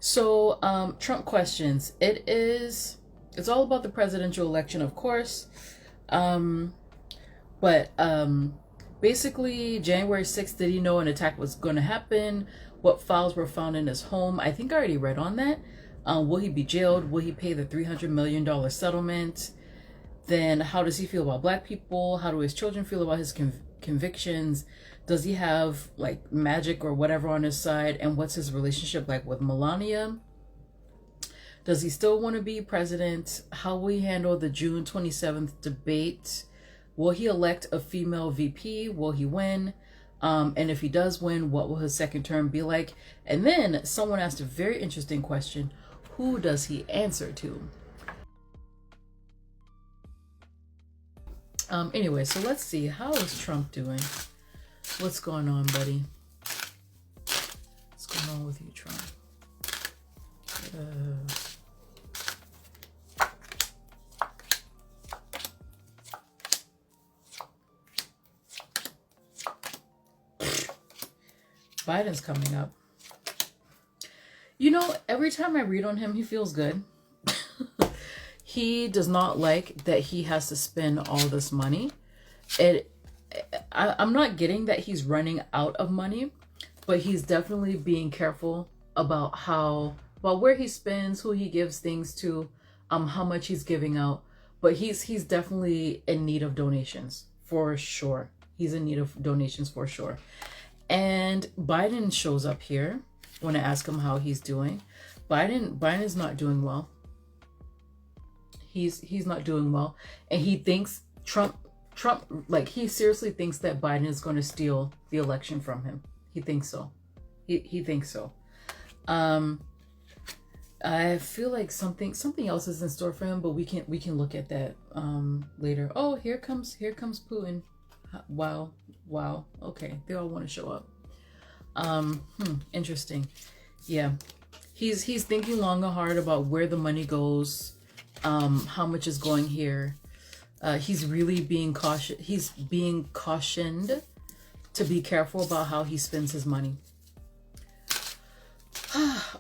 So, Trump questions. It's all about the presidential election, of course. Um, but basically, January 6th, did he know an attack was going to happen? What files were found in his home? I think I already read on that. Will he be jailed? Will he pay the $300 million settlement? Then, how does he feel about black people? How do his children feel about his convictions? Does he have like magic or whatever on his side? And what's his relationship like with Melania? Does he still want to be president? How will he handle the June 27th debate? Will he elect a female VP? Will he win? And if he does win, what will his second term be like? And then someone asked a very interesting question. Who does he answer to? Anyway, so let's see. How is Trump doing? What's going on, buddy? What's going on with you, Trump? Biden's coming up. You know, every time I read on him, he feels good. He does not like that he has to spend all this money. I'm not getting that he's running out of money, but he's definitely being careful about where he spends, who he gives things to, how much he's giving out. But he's definitely in need of donations for sure. He's in need of donations for sure. And Biden shows up here when I ask him how he's doing. Biden is not doing well. He's not doing well, and he thinks Trump like he seriously thinks that Biden is going to steal the election from him. He thinks so. He thinks so. I feel like something else is in store for him, but we can look at that later. Oh, here comes Putin. Wow. Okay, they all want to show up. Interesting. Yeah, he's thinking long and hard about where the money goes. How much is going here. He's really being cautious. He's being cautioned to be careful about how he spends his money.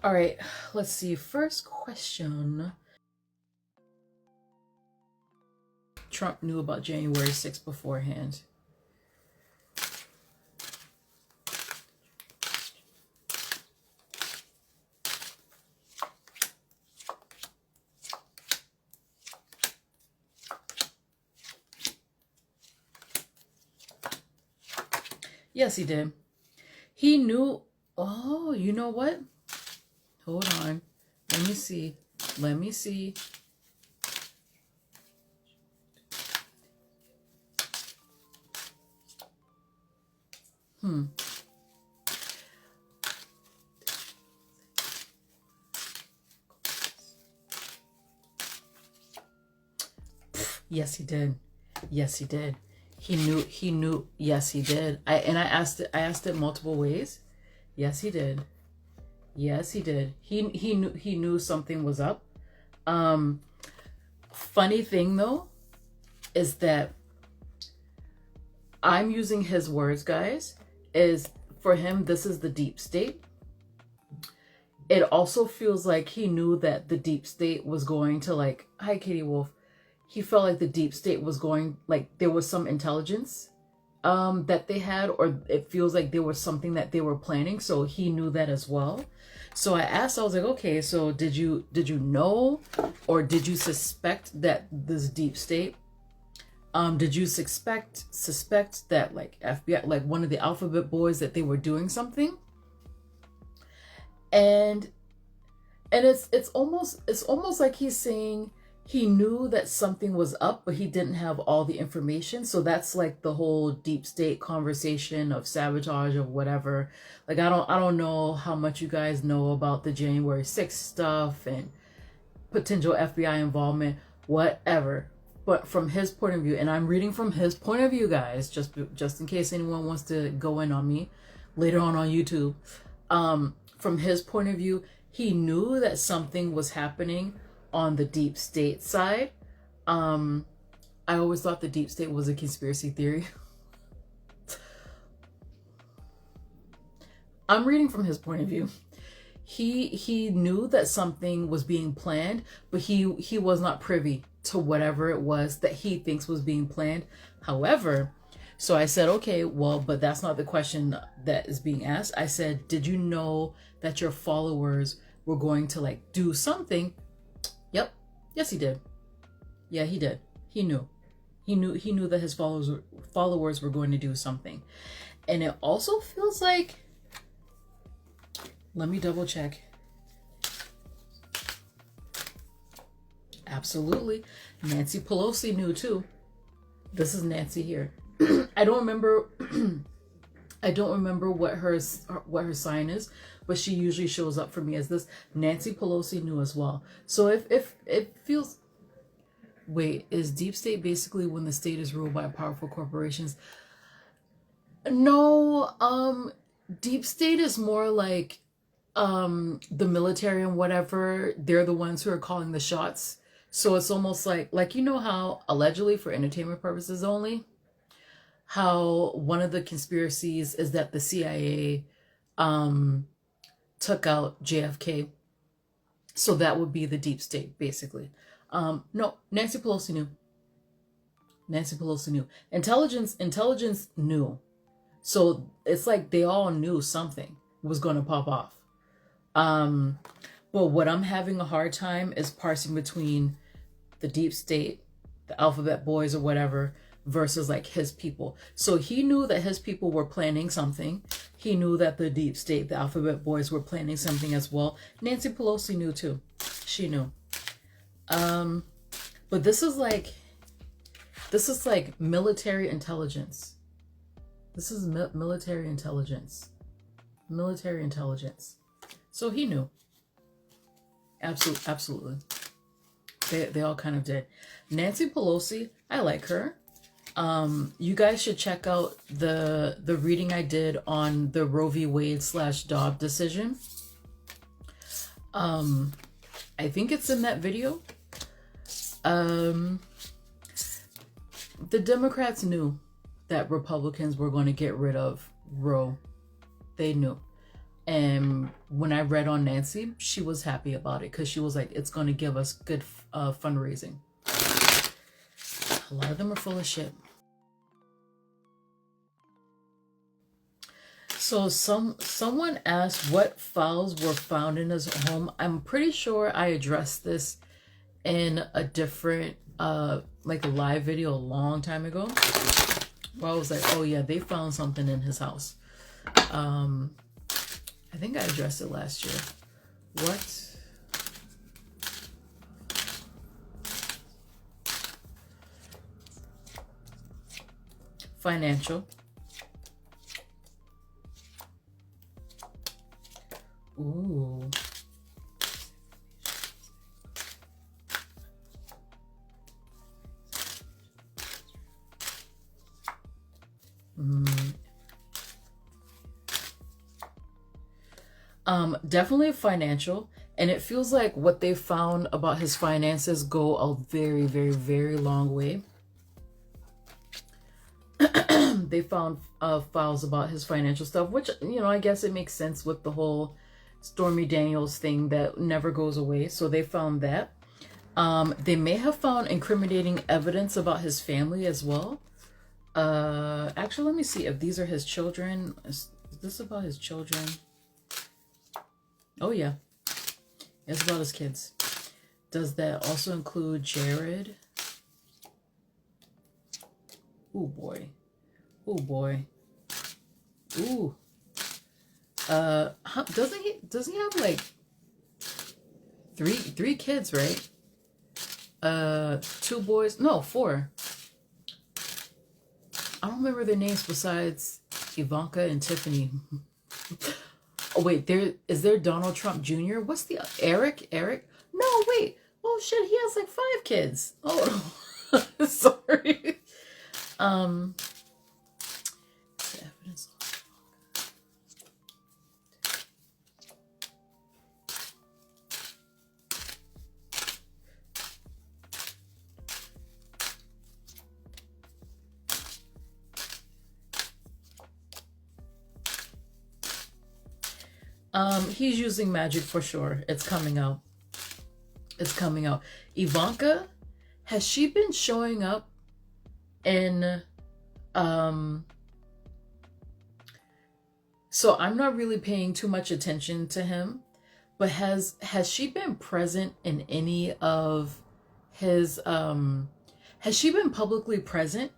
All right, let's see. First question. Trump knew about January 6th beforehand. Yes, he did. He knew. Oh, you know what? Hold on. Let me see. Yes, he did. He knew. Yes, he did. I asked it multiple ways. Yes, he did. He knew something was up. Funny thing though is that I'm using his words, guys, is for him this is the deep state. It also feels like he knew that the deep state was going to like, hi Katie Wolf. He felt like the deep state was going, like there was some intelligence that they had, or it feels like there was something that they were planning. So he knew that as well. So I was like, okay, so did you know, or did you suspect that this deep state, did you suspect that like FBI, like one of the alphabet boys, that they were doing something? And it's almost like he's saying, he knew that something was up, but he didn't have all the information. So that's like the whole deep state conversation of sabotage of whatever. Like, I don't know how much you guys know about the January 6th stuff and potential FBI involvement, whatever. But from his point of view, and I'm reading from his point of view, guys, just in case anyone wants to go in on me later on YouTube. From his point of view, he knew that something was happening on the deep state side. I always thought the deep state was a conspiracy theory. I'm reading from his point of view. he knew that something was being planned, but he was not privy to whatever it was that he thinks was being planned. However, so I said, okay, well, but that's not the question that is being asked. I said, did you know that your followers were going to like do something? Yep. Yes, he did. Yeah, he did. He knew. He knew that his followers were going to do something. And it also feels like, let me double check. Absolutely. Nancy Pelosi knew too. This is Nancy here. I don't remember what her sign is, but she usually shows up for me as this. Nancy Pelosi knew as well. So if it feels, wait, is deep state basically when the state is ruled by powerful corporations? No, deep state is more like the military and whatever. They're the ones who are calling the shots. So it's almost like you know how allegedly for entertainment purposes only, how one of the conspiracies is that the CIA took out JFK. So that would be the deep state, basically. No, Nancy Pelosi knew. Nancy Pelosi knew. Intelligence knew. So it's like they all knew something was going to pop off. But what I'm having a hard time is parsing between the deep state, the alphabet boys or whatever, versus like his people. So he knew that his people were planning something. He knew that the deep state, the alphabet boys, were planning something as well. Nancy Pelosi knew too. She knew. But this is like military intelligence. This is military intelligence. Military intelligence. So he knew. Absolutely. They all kind of did. Nancy Pelosi, I like her. You guys should check out the reading I did on the Roe v. Wade / Dobbs decision. I think it's in that video. The Democrats knew that Republicans were going to get rid of Roe. They knew. And when I read on Nancy, she was happy about it because she was like, it's going to give us good fundraising. A lot of them are full of shit. So someone asked what files were found in his home. I'm pretty sure I addressed this in a different like a live video a long time ago, where I was like, oh yeah, they found something in his house. I think I addressed it last year. What? Financial. Ooh. Definitely financial, and it feels like what they found about his finances go a very, very, very long way. They found files about his financial stuff, which, you know, I guess it makes sense with the whole Stormy Daniels thing that never goes away. So they found that. They may have found incriminating evidence about his family as well. Actually, let me see if these are his children. Is this about his children? Oh yeah, it's about his kids. Does that also include Jared? Oh boy. Oh boy. Ooh. Does he have like three kids, right? 2 boys. No, 4. I don't remember their names besides Ivanka and Tiffany. Oh wait, is there Donald Trump Jr.? What's the Eric? No, wait. Oh shit, he has like 5 kids. Oh, sorry. Evidence. He's using magic for sure. It's coming out. It's coming out. Ivanka, has she been showing up in so I'm not really paying too much attention to him, but has she been present in any of his has she been publicly present?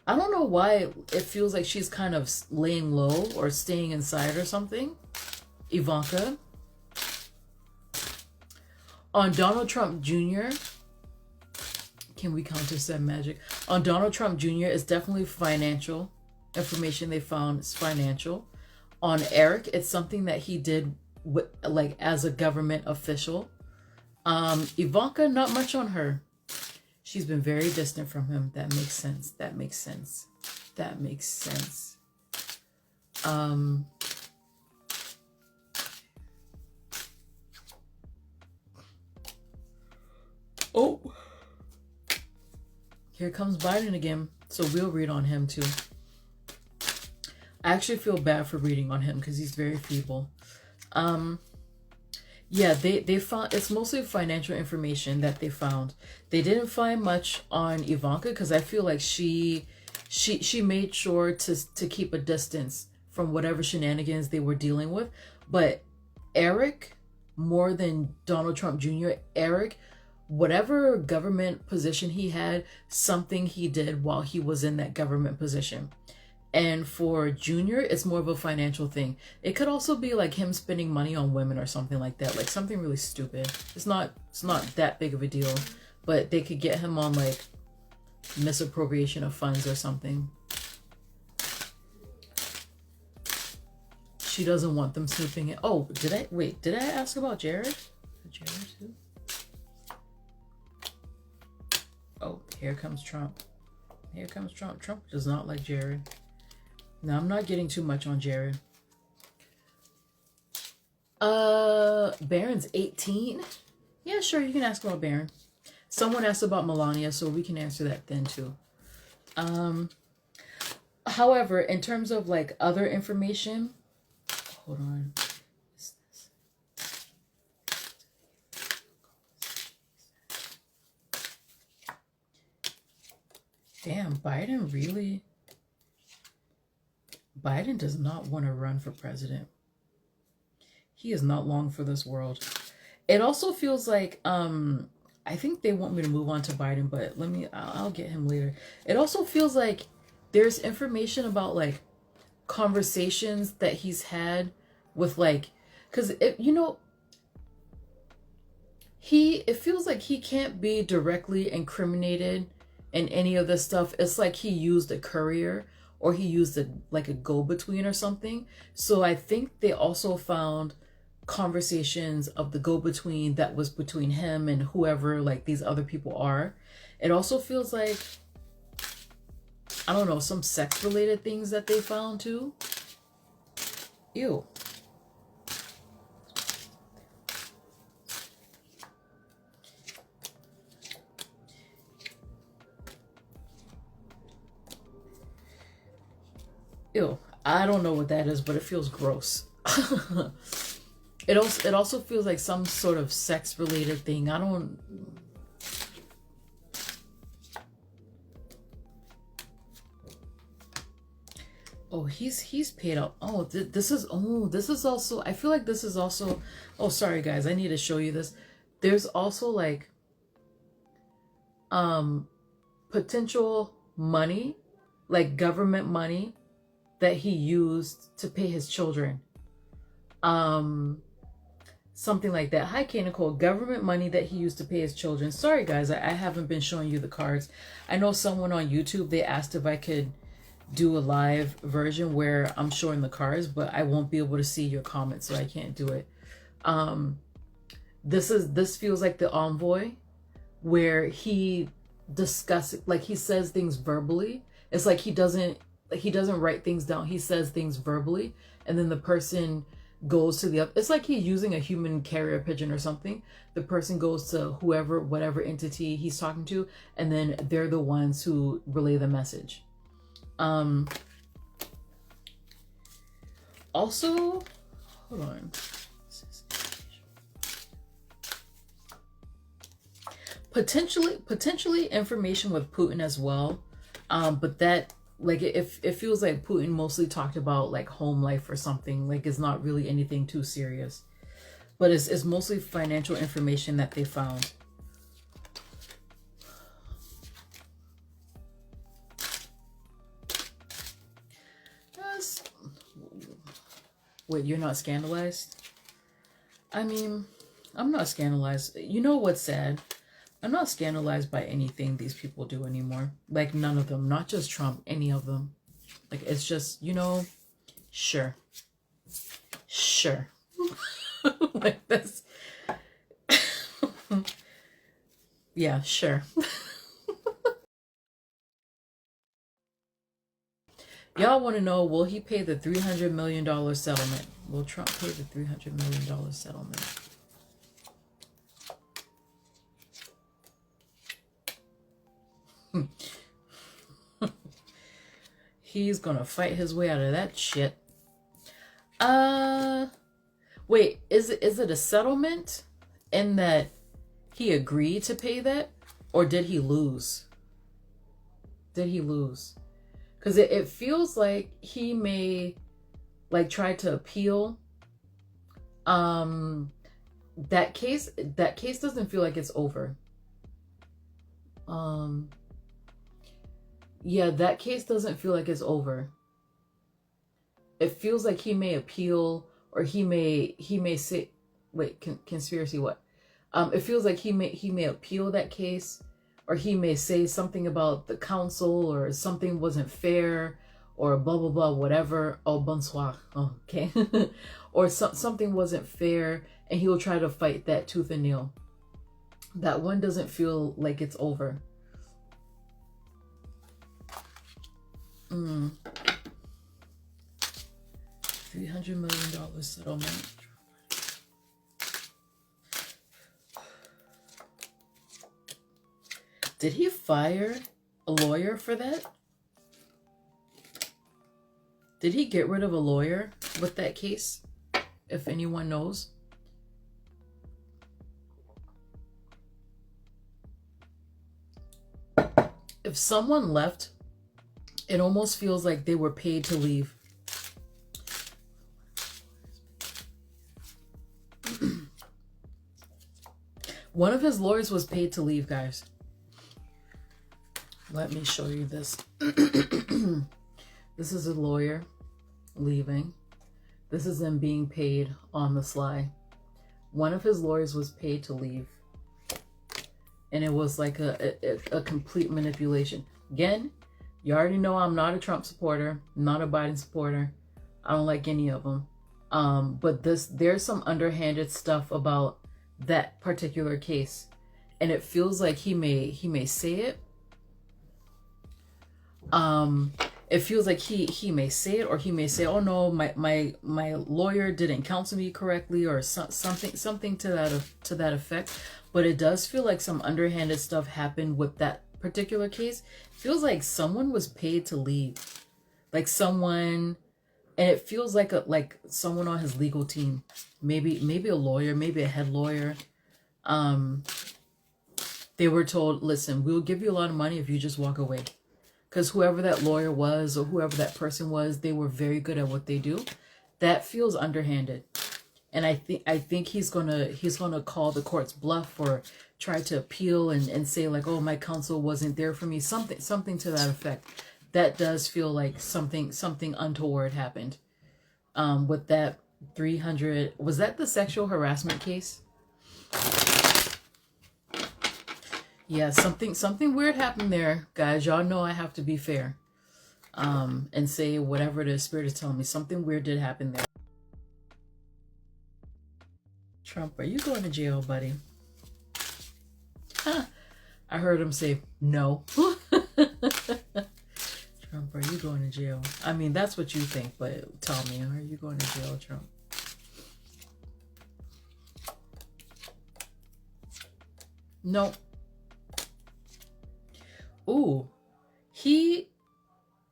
I don't know why it feels like she's kind of laying low or staying inside or something. Ivanka. On Donald Trump Jr., can we counter said magic? On Donald Trump Jr., it's definitely financial. Information they found is financial. On Eric, it's something that he did with, like, as a government official. Ivanka, not much on her. She's been very distant from him. That makes sense. That makes sense. That makes sense. Oh, here comes Biden again. So we'll read on him too. I actually feel bad for reading on him because he's very feeble. Yeah, they found, it's mostly financial information that they found. They didn't find much on Ivanka because I feel like she made sure to keep a distance from whatever shenanigans they were dealing with. But Eric, more than Donald Trump Jr., Eric, whatever government position he had, something he did while he was in that government position. And for Junior, it's more of a financial thing. It could also be like him spending money on women or something like that, like something really stupid. It's not that big of a deal, but they could get him on like misappropriation of funds or something. She doesn't want them snooping it. Oh, did I ask about Jared? Jared too? Oh, here comes Trump. Here comes Trump. Trump does not like Jared. Now, I'm not getting too much on Jared. Barron's 18? Yeah, sure, you can ask about Barron. Someone asked about Melania, so we can answer that then too. However, in terms of like other information, hold on. Damn, Biden does not want to run for president. He is not long for this world. It also feels like, I think they want me to move on to Biden, but I'll get him later. It also feels like there's information about like conversations that he's had with like, because it feels like he can't be directly incriminated in any of this stuff. It's like he used a courier or he used a go-between or something. So I think they also found conversations of the go-between that was between him and whoever like these other people are. It also feels like, I don't know, some sex-related things that they found too. Ew. Ew, I don't know what that is, but it feels gross. It also feels like some sort of sex related thing. I don't. Oh, he's paid out. Oh, this is also. I feel like this is also. Oh, sorry guys, I need to show you this. There's also like potential money, like government money, that he used to pay his children. Something like that. Hi, K. Nicole. Government money that he used to pay his children. Sorry, guys, I haven't been showing you the cards. I know someone on YouTube, they asked if I could do a live version where I'm showing the cards, but I won't be able to see your comments, so I can't do it. This feels like the envoy where he discusses, like he says things verbally. It's like he doesn't write things down. He says things verbally, and then the person goes to the other. It's like he's using a human carrier pigeon or something. The person goes to whatever entity he's talking to, and then they're the ones who relay the message. Also, hold on. Potentially information with Putin as well. But that, like, it feels like Putin mostly talked about like home life or something. Like, it's not really anything too serious. But it's mostly financial information that they found. Yes. Wait, you're not scandalized? I mean, I'm not scandalized. You know what's sad? I'm not scandalized by anything these people do anymore. Like, none of them. Not just Trump, any of them. Like, it's just, you know, sure. Sure. Like, this. Yeah, sure. Y'all want to know, will he pay the $300 million settlement? Will Trump pay the $300 million settlement? He's gonna fight his way out of that shit. Wait, is it a settlement in that he agreed to pay that? Or did he lose? Did he lose? Because it feels like he may like try to appeal. That case doesn't feel like it's over. Yeah, that case doesn't feel like it's over. It feels like he may appeal, or he may say, wait, conspiracy what? It feels like he may appeal that case, or he may say something about the council, or something wasn't fair, or blah blah blah, whatever. Oh, bonsoir. Oh, okay. Or something wasn't fair, and he will try to fight that tooth and nail. That one doesn't feel like it's over. $300 million settlement. Did he fire a lawyer for that? Did he get rid of a lawyer with that case? If anyone knows. If someone left, it almost feels like they were paid to leave. One of his lawyers was paid to leave, guys. Let me show you this. This is a lawyer leaving. This is him being paid on the sly. One of his lawyers was paid to leave. And it was like a complete manipulation. Again, you already know I'm not a Trump supporter. I'm not a Biden supporter. I don't like any of them. But there's some underhanded stuff about that particular case. And it feels like he may say it. It feels like he may say it, or he may say, oh no, my lawyer didn't counsel me correctly, or something to that effect. But it does feel like some underhanded stuff happened with that particular case. It feels like someone was paid to leave, like someone, and it feels like someone on his legal team, maybe a lawyer, maybe a head lawyer. They were told, listen, we'll give you a lot of money if you just walk away. Because whoever that lawyer was, or whoever that person was, they were very good at what they do. That feels underhanded. And I think he's gonna call the court's bluff, or try to appeal and say like, oh, my counsel wasn't there for me, something to that effect. That does feel like something untoward happened. With that 300, was that the sexual harassment case? Yeah, something weird happened there, guys. Y'all know I have to be fair, and say whatever the spirit is telling me. Something weird did happen there. Trump, are you going to jail, buddy? Huh. I heard him say no. Trump, are you going to jail? I mean, that's what you think, but tell me, are you going to jail, Trump? Nope. Ooh.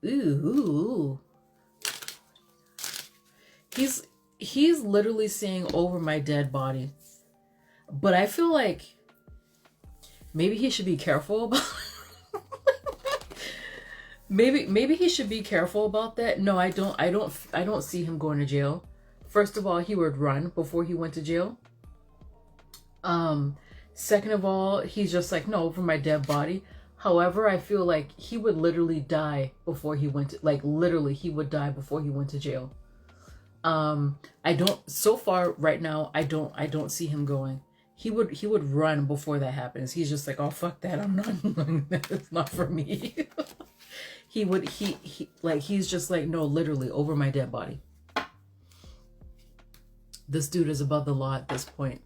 Ooh. He's literally saying over my dead body. But I feel like maybe he should be careful about maybe he should be careful about that. No, I don't see him going to jail. First of all, he would run before he went to jail. Second of all, he's just like, no, over my dead body. However, I feel like he would literally die before he went to, like, literally he would die before he went to jail. I don't, so far right now, I don't see him going. He would run before that happens. He's just like, oh, fuck that. I'm not, it's not for me. He's just like, no, literally over my dead body. This dude is above the law at this point.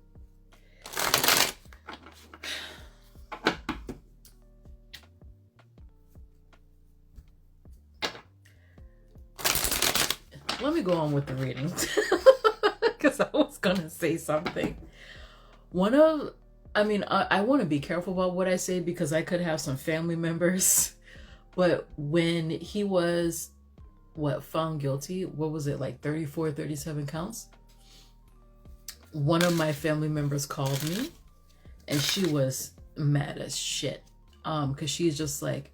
Let me go on with the reading because I was gonna say something. I want to be careful about what I say because I could have some family members, but when he was found guilty, what was it, like 34, 37 counts? One of my family members called me and she was mad as shit. Because she's just like,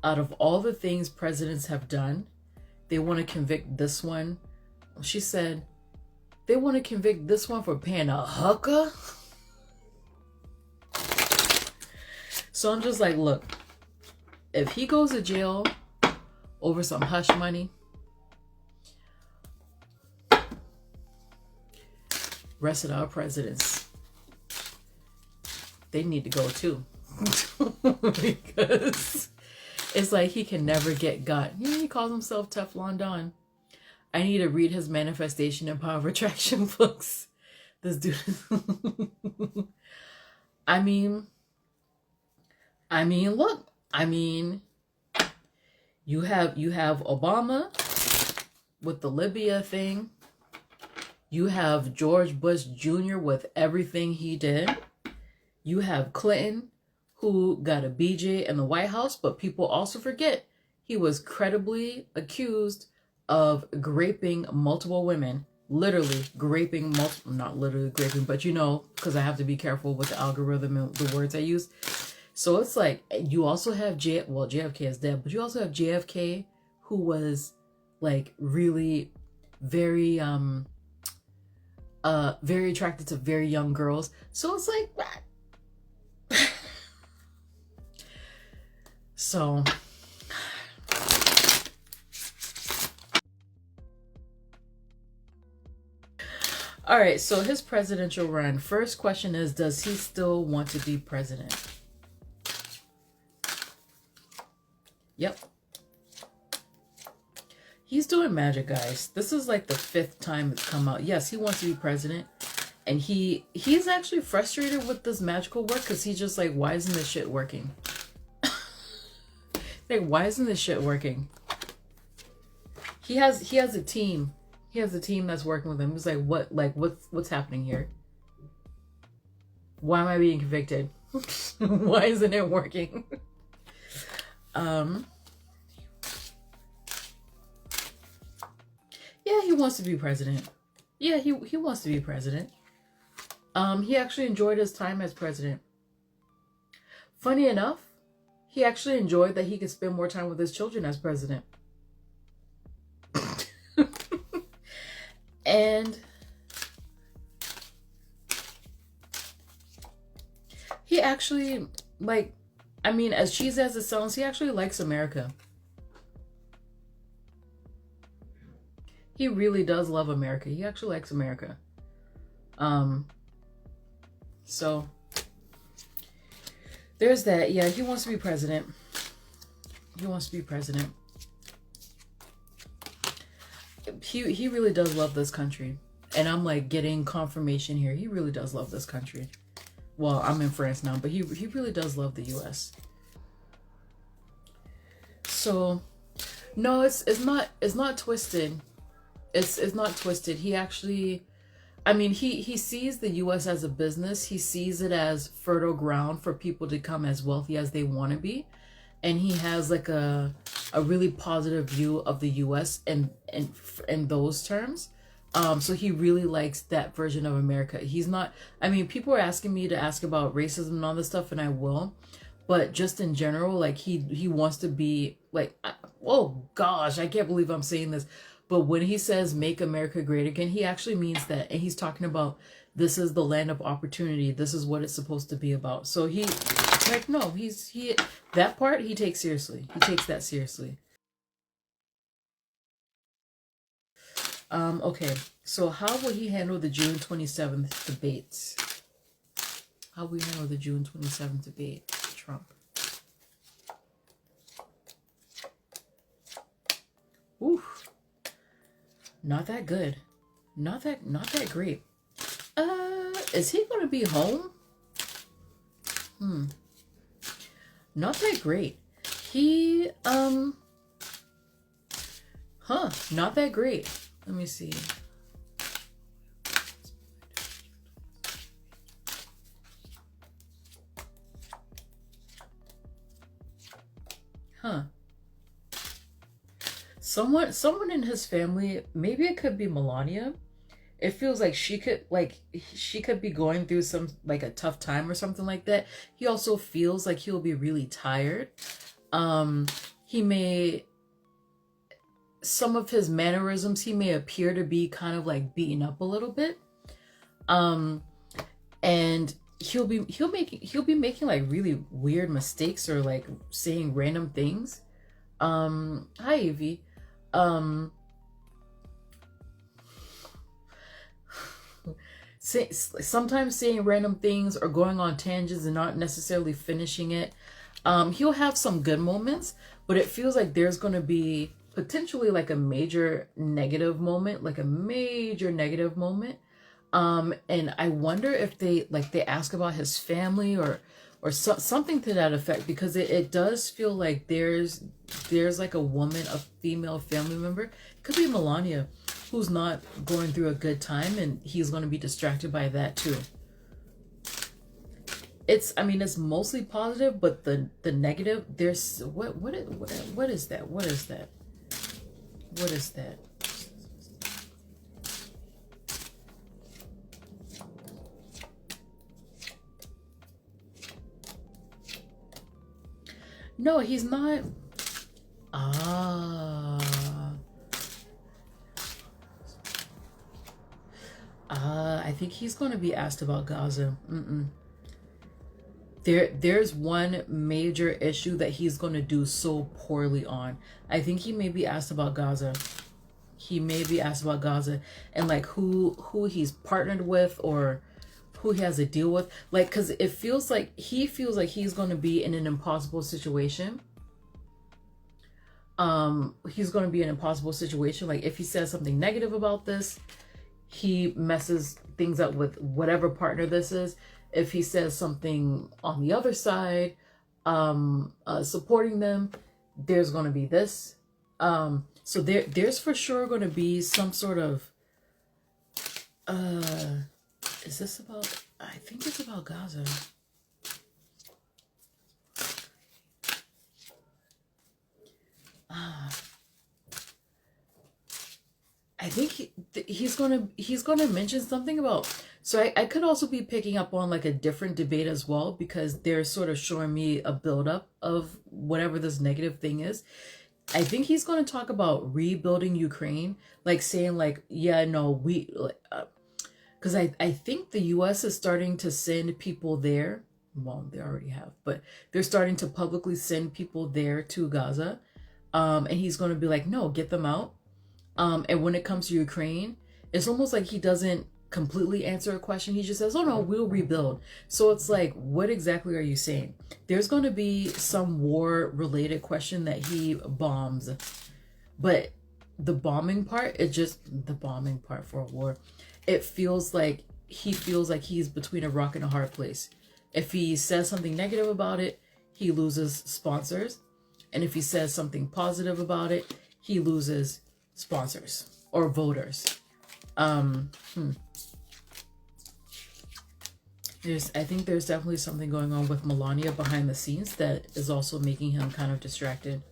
out of all the things presidents have done, they want to convict this one. She said, they want to convict this one for paying a hooker? So I'm just like, look, if he goes to jail over some hush money, rest of our presidents, they need to go too. Because it's like he can never get got. He calls himself Teflon Don. I need to read his manifestation and power of attraction books. This dude. I mean, look. You have Obama with the Libya thing. You have George Bush Jr. with everything he did. You have Clinton, who got a BJ in the White House, but people also forget he was credibly accused of raping multiple women. Literally raping multiple, not literally raping, but you know, because I have to be careful with the algorithm and the words I use. So it's like, you also have JFK is dead, but you also have JFK, who was like really very, very attracted to very young girls. So it's like, so all right, so his presidential run. First question is, does he still want to be president? Yep. He's doing magic, guys. This is like the 5th time it's come out. Yes, he wants to be president. And he's actually frustrated with this magical work because he's just like, why isn't this shit working? Like, why isn't this shit working? He has a team. He has a team that's working with him. He's like, what's happening here? Why am I being convicted? Why isn't it working? Yeah, he wants to be president. Yeah, he wants to be president. He actually enjoyed his time as president. Funny enough, he actually enjoyed that he could spend more time with his children as president. And he actually, like, I mean, as cheesy as it sounds, he actually likes America. He really does love America. He actually likes America. So there's that. Yeah, he wants to be president. He wants to be president. He really does love this country. And I'm like getting confirmation here. He really does love this country. Well, I'm in France now, but he really does love the US. So no, it's not twisted. It's not twisted. He actually, I mean, he sees the US as a business. He sees it as fertile ground for people to come as wealthy as they want to be. And he has like a really positive view of the US in those terms. So he really likes that version of America. He's not, I mean, people are asking me to ask about racism and all this stuff, and I will. But just in general, like he wants to be like, oh gosh, I can't believe I'm saying this. But when he says make America great again, he actually means that. And he's talking about this is the land of opportunity. This is what it's supposed to be about. So he, like, no, he, that part he takes seriously. He takes that seriously. Okay, so how will he handle the June 27th debates? How will he handle the June 27th debate, Trump? Oof, not that good. Not that great. Is he gonna be home? Not that great. He, not that great. Let me see. Huh. Someone in his family, maybe it could be Melania. It feels like she could be going through some like a tough time or something like that. He also feels like he'll be really tired. He may, some of his mannerisms, he may appear to be kind of like beaten up a little bit. And he'll be making like really weird mistakes or like saying random things. Hi Evie. Sometimes saying random things or going on tangents and not necessarily finishing it. He'll have some good moments, but it feels like there's going to be potentially like a major negative moment, and I wonder if they ask about his family or something to that effect, because it does feel like there's like a woman, a female family member, it could be Melania, who's not going through a good time, and he's going to be distracted by that too. It's mostly positive, but the negative, there's what is that? No, he's not. I think he's going to be asked about Gaza. There's one major issue that he's going to do so poorly on. I think he may be asked about Gaza. And like who he's partnered with or who he has to deal with. Like, because it feels like he's going to be in an impossible situation. He's going to be in an impossible situation. Like, if he says something negative about this, he messes things up with whatever partner this is. If he says something on the other side, supporting them, there's going to be this. So there's for sure going to be some sort of, is this about, I think it's about Gaza. I think he's gonna mention something about. So I could also be picking up on like a different debate as well, because they're sort of showing me a buildup of whatever this negative thing is. I think he's going to talk about rebuilding Ukraine, like saying like, yeah, no, because I think the U.S. is starting to send people there. Well, they already have, but they're starting to publicly send people there to Gaza. And he's going to be like, no, get them out. And when it comes to Ukraine, it's almost like he doesn't completely answer a question. He just says, oh no, we'll rebuild. So it's like, what exactly are you saying? There's going to be some war related question that he bombs, but the bombing part, it's just the bombing part for a war. It feels like he's between a rock and a hard place. If he says something negative about it, he loses sponsors. And if he says something positive about it, he loses sponsors or voters. I think there's definitely something going on with Melania behind the scenes that is also making him kind of distracted.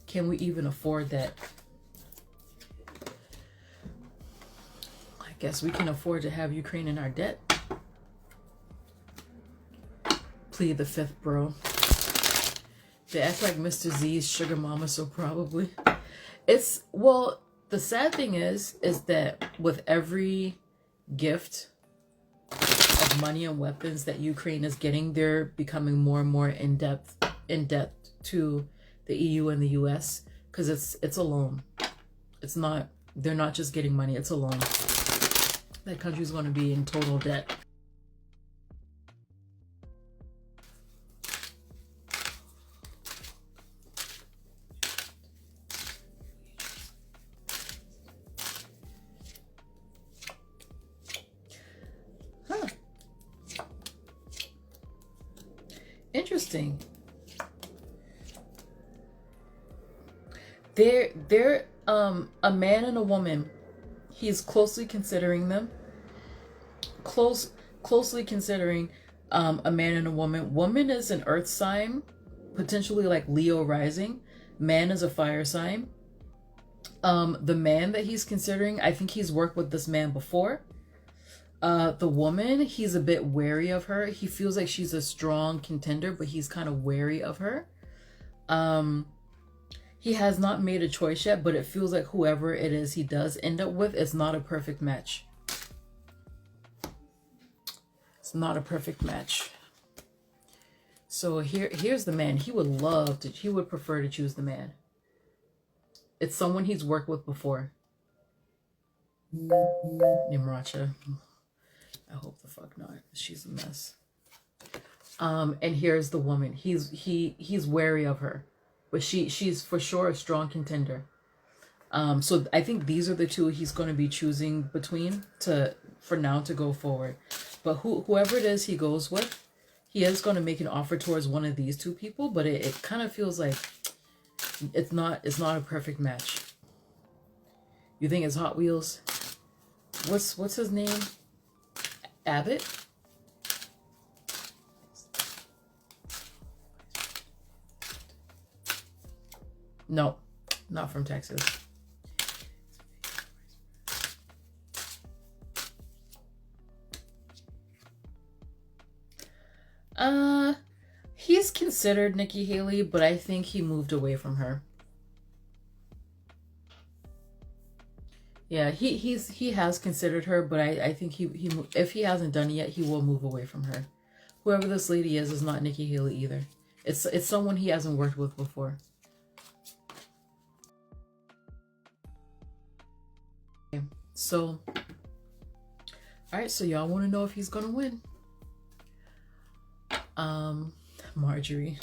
Can we even afford that? Guess we can afford to have Ukraine in our debt. Plead the fifth, bro. They act like Mr. Z's sugar mama, so probably. It's, well, the sad thing is that with every gift of money and weapons that Ukraine is getting, they're becoming more and more in debt to the EU and the US, because it's a loan. It's not, they're not just getting money, it's a loan. That country's going to be in total debt. Huh. Interesting. They're a man and a woman. He's closely considering them. Closely considering a man and a woman. Woman is an earth sign, potentially like Leo rising. Man is a fire sign. The man that he's considering, I think he's worked with this man before. The woman, he's a bit wary of her. He feels like she's a strong contender, but he's kind of wary of her. He has not made a choice yet, but it feels like whoever it is he does end up with, it's not a perfect match. It's not a perfect match. So here's the man. He would prefer to choose the man. It's someone he's worked with before. Nimracha. I hope the fuck not. She's a mess. And here's the woman. He's wary of her. But she's for sure a strong contender. So I think these are the two he's going to be choosing between for now to go forward. But whoever it is he goes with, he is going to make an offer towards one of these two people. But it kind of feels like it's not a perfect match. You think it's Hot Wheels? What's his name? Abbott? No, not from Texas. He's considered Nikki Haley, but I think he moved away from her. Yeah, he has considered her, but I think he if he hasn't done it yet, he will move away from her. Whoever this lady is not Nikki Haley either. It's someone he hasn't worked with before. Okay, so, all right, so y'all want to know if he's gonna win? Marjorie.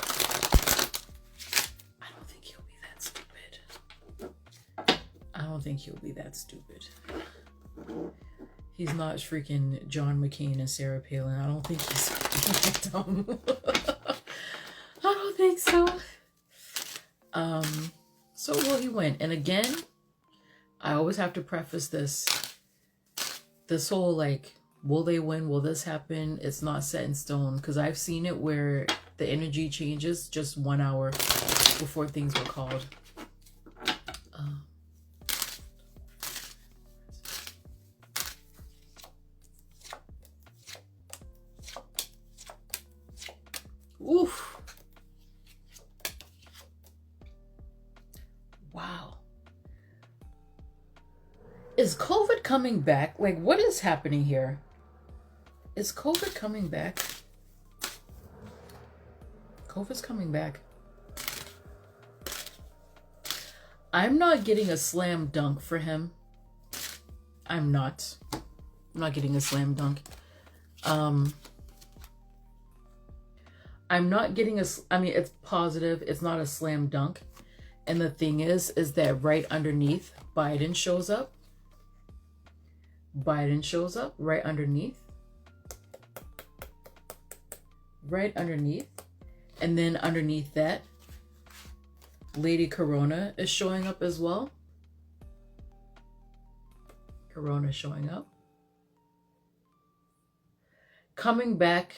I don't think he'll be that stupid. I don't think he'll be that stupid. He's not freaking John McCain and Sarah Palin. I don't think he's that dumb. I don't think so. So will he win? And again, I always have to preface this whole like, will they win? Will this happen? It's not set in stone, because I've seen it where the energy changes just 1 hour before things were called. Oof. Wow. Is COVID coming back? Like, what is happening here? Is COVID coming back? COVID's coming back. I'm not getting a slam dunk for him. I'm not getting a slam dunk. I'm not getting I mean, it's positive. It's not a slam dunk. And the thing is that right underneath, Biden shows up. Biden shows up right underneath. Right underneath. And then underneath that, Lady Corona is showing up as well. Corona showing up. Coming back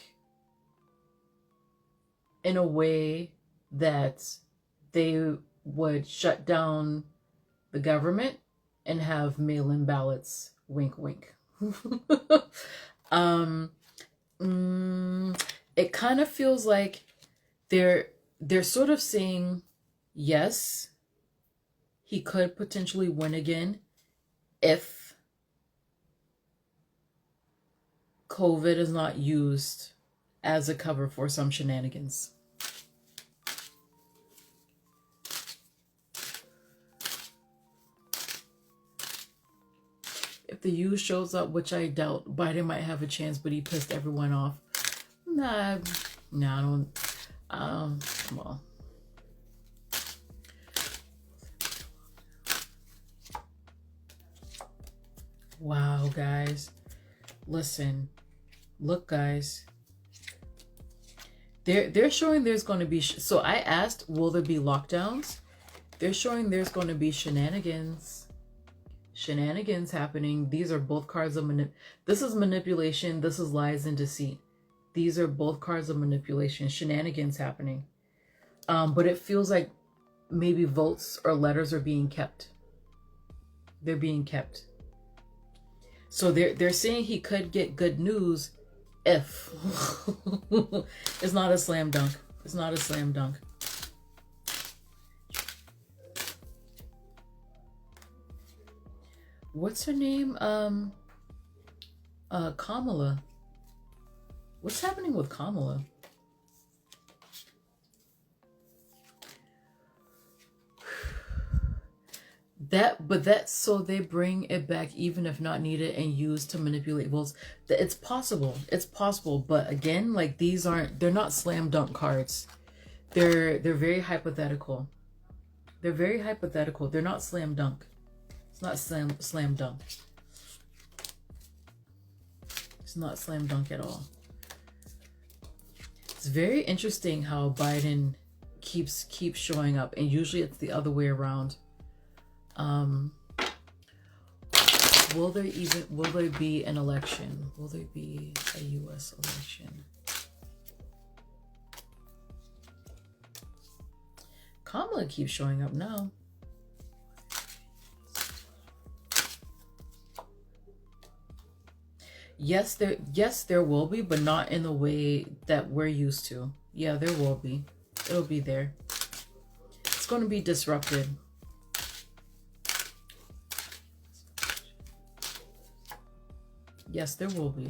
in a way that they would shut down the government and have mail-in ballots. Wink, wink. um, it kind of feels like they're sort of saying yes, he could potentially win again if COVID is not used as a cover for some shenanigans. If the U shows up, which I doubt, Biden might have a chance, but he pissed everyone off. Nah, I don't. Well. Wow, guys. Listen. Look, guys. They're showing there's going to be... So I asked, will there be lockdowns? They're showing there's going to be shenanigans. Shenanigans happening. These are both cards of this is manipulation. This is lies and deceit. These are both cards of manipulation. Shenanigans happening. But it feels like maybe votes or letters are being kept. They're being kept. So they're saying he could get good news if. It's not a slam dunk. It's not a slam dunk. What's her name? Kamala. What's happening with Kamala? So they bring it back even if not needed and used to manipulate votes. It's possible. It's possible. But again, like they're not slam dunk cards. They're very hypothetical. They're very hypothetical. They're not slam dunk. It's not slam dunk. It's not slam dunk at all. It's very interesting how Biden keeps showing up, and usually it's the other way around. Will there be an election? Will there be a U.S. election? Kamala keeps showing up now. Yes, there will be, but not in the way that we're used to. Yeah, there will be. It'll be there. It's going to be disrupted. Yes, there will be.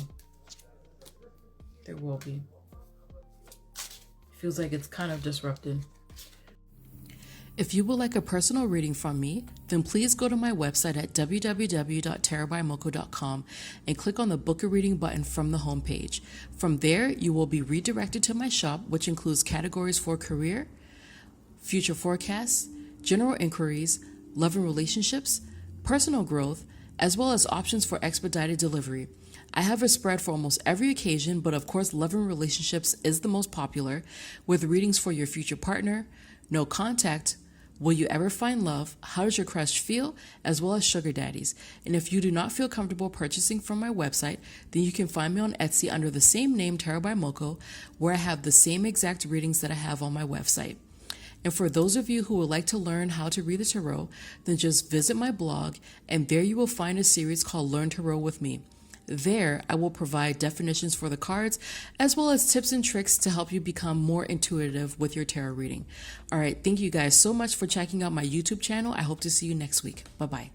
There will be. Feels like it's kind of disrupted. If you would like a personal reading from me, then please go to my website at www.tarotbymoko.com and click on the Book a Reading button from the homepage. From there, you will be redirected to my shop, which includes categories for career, future forecasts, general inquiries, love and relationships, personal growth, as well as options for expedited delivery. I have a spread for almost every occasion, but of course, love and relationships is the most popular, with readings for your future partner, no contact, will you ever find love, how does your crush feel, as well as sugar daddies. And if you do not feel comfortable purchasing from my website, then you can find me on Etsy under the same name, Tarot by Moko, where I have the same exact readings that I have on my website. And for those of you who would like to learn how to read the tarot, then just visit my blog, and there you will find a series called Learn Tarot with Me. There, I will provide definitions for the cards, as well as tips and tricks to help you become more intuitive with your tarot reading. All right, thank you guys so much for checking out my YouTube channel. I hope to see you next week. Bye-bye.